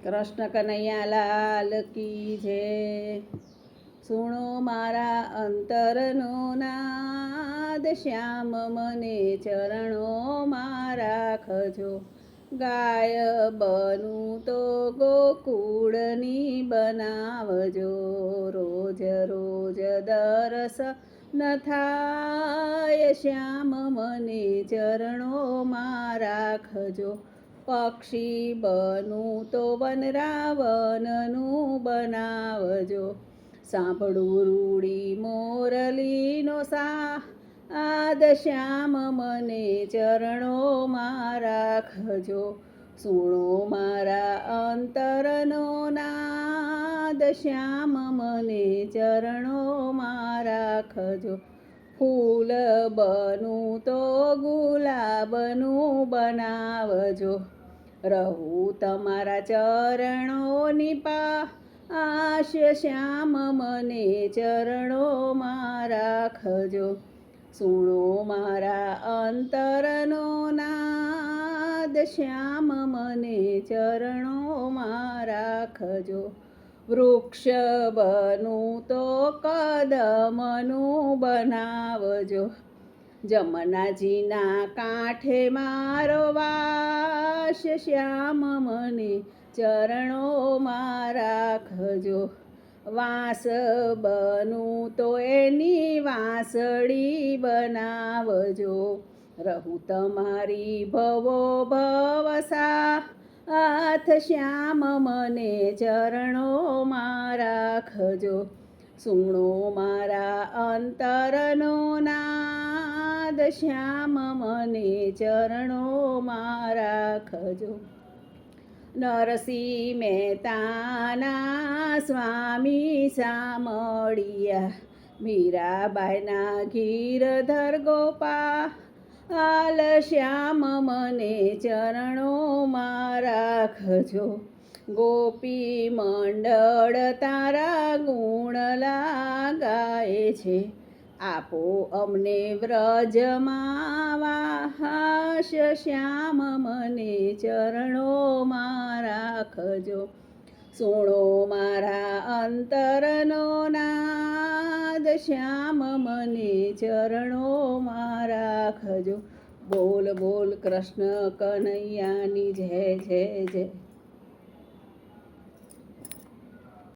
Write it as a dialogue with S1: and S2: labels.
S1: કૃષ્ણ કનૈયા લાલ કી જય. સુણો મારા અંતરનો નાદ, શ્યામ મને ચરણોમાં રાખજો. ગાય બનું તો ગોકુળની બનાવજો, રોજ રોજ દર્શન થાય, શ્યામ મને ચરણોમાં રાખજો. પક્ષી બનું તો વનરાવનનું બનાવજો, સાંભળું રૂડી મોરલીનો સાદ, શ્યામ મને ચરણોમાં રાખજો. સુણો મારા અંતરનો નાદ, શ્યામ મને ચરણોમાં રાખજો. ફૂલ બનું તો ગુલાબનું બનાવજો, રહું તમારા ચરણોની પાસ, શ્યામ મને ચરણોમાં રાખજો. સુણો મારા અંતરનો નાદ, શ્યામ મને ચરણોમાં રાખજો. વૃક્ષ બનું તો કદમનું બનાવજો, જમનાજીના કાંઠે મારો વાસ, શ્યામ મને ચરણોમાં રાખજો. વાંસ બનું તો એની વાંસળી બનાવજો, રહું તમારી ભવો ભવસાથ, શ્યામ મને ચરણોમાં રાખજો. સુણો મારા અંતરનો નાદ, શ્યામ મને ચરણોમાં રાખજો. નરસિંહ મહેતાના સ્વામી સામળિયા, મીરાબાઈના ગીરધર ગોપાલ, શ્યામ મને ચરણોમાં રાખજો. ગોપી મંડળ તારા ગુણ ગાય છે, આપો અમને વ્રજમાં વાસ, શ્યામ મને ચરણોમાં રાખજો. સુણો મારા અંતરનો નાદ, શ્યામ મને ચરણોમાં રાખજો. બોલ બોલ કૃષ્ણ કનૈયાની જય જય જય.